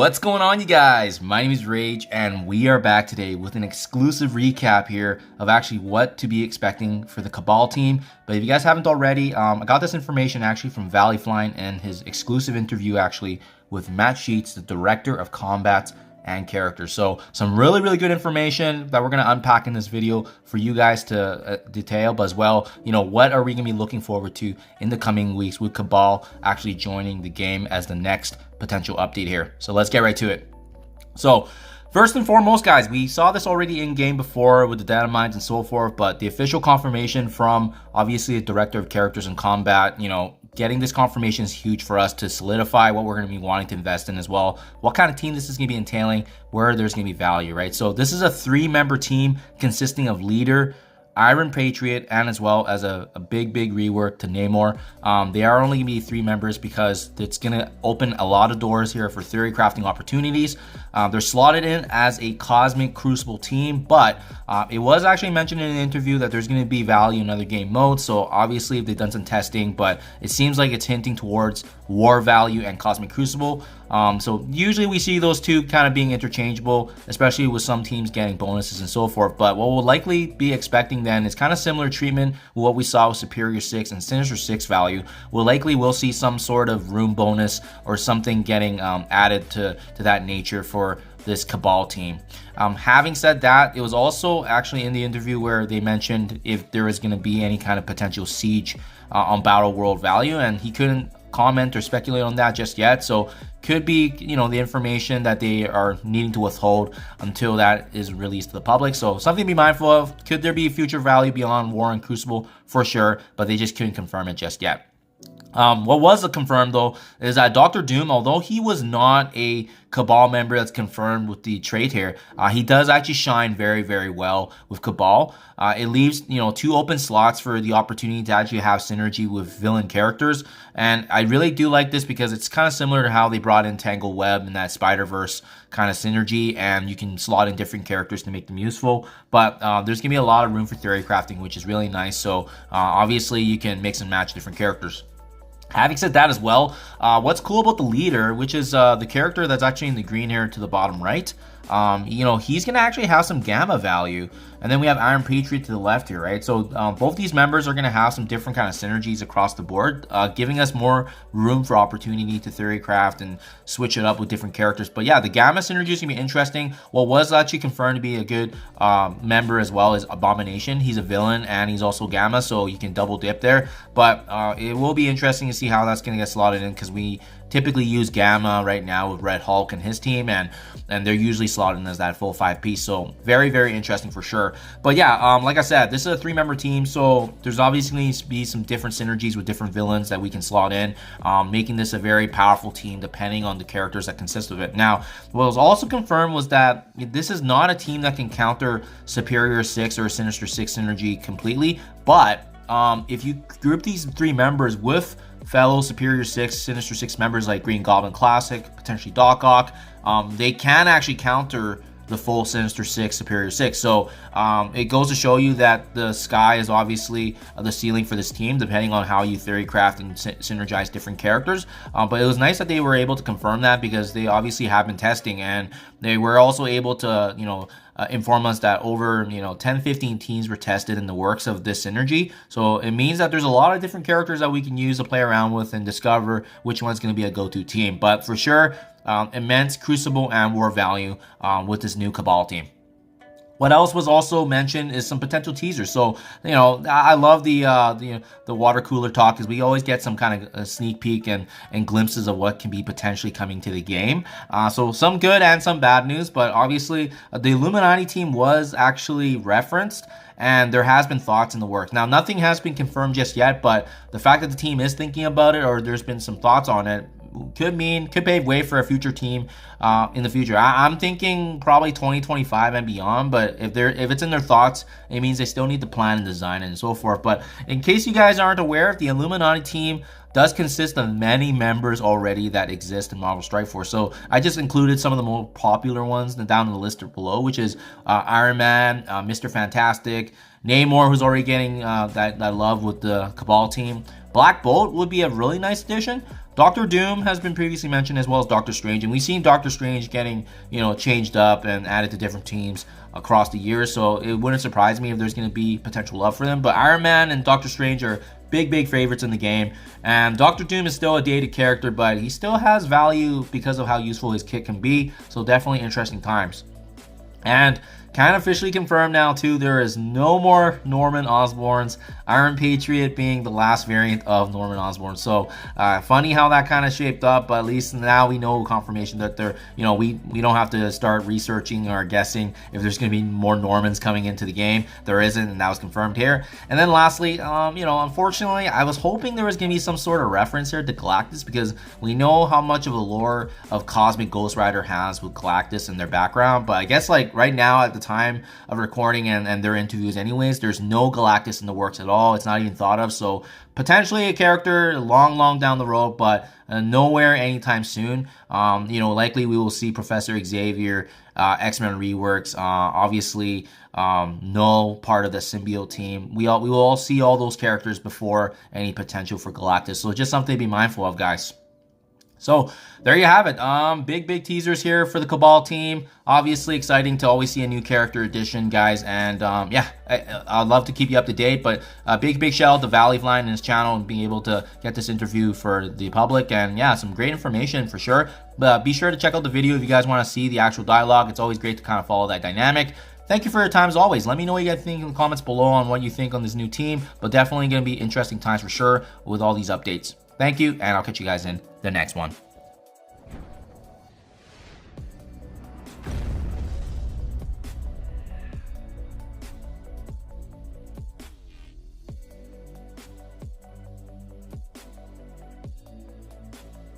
What's going on, you guys? My name is Rayge, and we are back today with an exclusive recap here of actually what to be expecting for the Cabal team. But if you guys haven't already, I got this information actually from Valley Flying and his exclusive interview actually with Matt Sheets, the director of combats and characters. So some really good information that we're going to unpack in this video for you guys to detail, but as well, what are we going to be looking forward to in the coming weeks with Cabal actually joining the game as the next potential update here. So let's get right to it. So first and foremost, guys, we saw this already in game before with the data mines and so forth, but the official confirmation from obviously the director of characters and combat, getting this confirmation is huge for us to solidify what we're going to be wanting to invest in as well. What kind of team this is going to be entailing, where there's going to be value, right? So this is a 3-member team consisting of leader, Iron Patriot, and as well as a big rework to Namor. They are only going to be 3 members because it's going to open a lot of doors here for theory crafting opportunities. They're slotted in as a Cosmic Crucible team, but it was actually mentioned in an interview that there's going to be value in other game modes. So obviously they've done some testing, but it seems like it's hinting towards War Value and Cosmic Crucible. So usually we see those two kind of being interchangeable, especially with some teams getting bonuses and so forth. But what we'll likely be expecting then is kind of similar treatment with what we saw with Superior 6 and Sinister 6 value. We'll see some sort of room bonus or something getting added to that nature for this Cabal team. Having said that, it was also actually in the interview where they mentioned if there is going to be any kind of potential siege on Battle World value, and he couldn't comment or speculate on that just yet. So could be the information that they are needing to withhold until that is released to the public. So something to be mindful of. Could there be future value beyond War and Crucible? For sure, but they just couldn't confirm it just yet. What was confirmed though is that Dr. Doom, although he was not a Cabal member that's confirmed with the trait here, he does actually shine very well with Cabal. It leaves 2 open slots for the opportunity to actually have synergy with villain characters, and I really do like this because it's kind of similar to how they brought in Tangle Web and that Spider-Verse kind of synergy, and you can slot in different characters to make them useful. But there's gonna be a lot of room for theory crafting, which is really nice. So obviously you can mix and match different characters. Having said that as well, what's cool about the leader, which is the character that's actually in the green here to the bottom right, he's going to actually have some gamma value. And then we have Iron Patriot to the left here, right? So both these members are going to have some different kind of synergies across the board, giving us more room for opportunity to theory craft and switch it up with different characters. But yeah, the gamma synergy is going to be interesting. What was actually confirmed to be a good member as well is Abomination. He's a villain and he's also gamma, so you can double dip there. But it will be interesting to see how that's going to get slotted in, because we typically use Gamma right now with Red Hulk and his team, and they're usually slotted in as that full 5-piece. So very interesting for sure. But yeah, like I said, this is a 3-member team, so there's obviously going to be some different synergies with different villains that we can slot in, making this a very powerful team depending on the characters that consist of it. Now, what was also confirmed was that this is not a team that can counter Superior 6 or Sinister 6 synergy completely, but if you group these 3 members with fellow Superior 6, Sinister 6 members like Green Goblin Classic, potentially Doc Ock, they can actually counter the full Sinister 6, Superior 6. So it goes to show you that the sky is obviously the ceiling for this team, depending on how you theory craft and synergize different characters. But it was nice that they were able to confirm that, because they obviously have been testing, and they were also able to, inform us that over 10-15 teams were tested in the works of this synergy. So it means that there's a lot of different characters that we can use to play around with and discover which one's going to be a go-to team. But for sure, immense Crucible and War value with this new Cabal team. What else was also mentioned is some potential teasers. So, I love the water cooler talk, because we always get some kind of a sneak peek and glimpses of what can be potentially coming to the game. So some good and some bad news, but obviously the Illuminati team was actually referenced, and there has been thoughts in the works. Now, nothing has been confirmed just yet, but the fact that the team is thinking about it, or there's been some thoughts on it, could pave way for a future team in the future. I'm thinking probably 2025 and beyond, but if it's in their thoughts, it means they still need to plan and design and so forth. But in case you guys aren't aware, the Illuminati team does consist of many members already that exist in Marvel Strike Force. So I just included some of the more popular ones down in the list below, which is Iron Man, Mr. Fantastic, Namor, who's already getting that love with the Cabal team. Black Bolt would be a really nice addition. Doctor Doom has been previously mentioned, as well as Doctor Strange, and we've seen Doctor Strange getting, changed up and added to different teams across the years, so it wouldn't surprise me if there's going to be potential love for them. But Iron Man and Doctor Strange are big favorites in the game, and Doctor Doom is still a dated character, but he still has value because of how useful his kit can be, so definitely interesting times. And kind of officially confirmed now too, there is no more Norman Osborns, Iron Patriot being the last variant of Norman Osborn. So funny how that kind of shaped up, but at least now we know confirmation that there, we don't have to start researching or guessing if there's going to be more Normans coming into the game. There isn't, and that was confirmed here. And then lastly, unfortunately, I was hoping there was going to be some sort of reference here to Galactus, because we know how much of a lore of Cosmic Ghost Rider has with Galactus in their background, but I guess like right now at the time of recording and their interviews anyways, there's no Galactus in the works at all. It's not even thought of, so potentially a character long down the road, but nowhere anytime soon. Likely we will see Professor Xavier, X-Men reworks, obviously no part of the symbiote team. We will all see all those characters before any potential for Galactus, so just something to be mindful of, guys. So there you have it. Big teasers here for the Cabal team. Obviously exciting to always see a new character addition, guys. And I'd love to keep you up to date. But big shout out to Valley Flying and his channel and being able to get this interview for the public. And yeah, some great information for sure. But be sure to check out the video if you guys want to see the actual dialogue. It's always great to kind of follow that dynamic. Thank you for your time as always. Let me know what you guys think in the comments below on what you think on this new team. But definitely going to be interesting times for sure with all these updates. Thank you, and I'll catch you guys in the next one.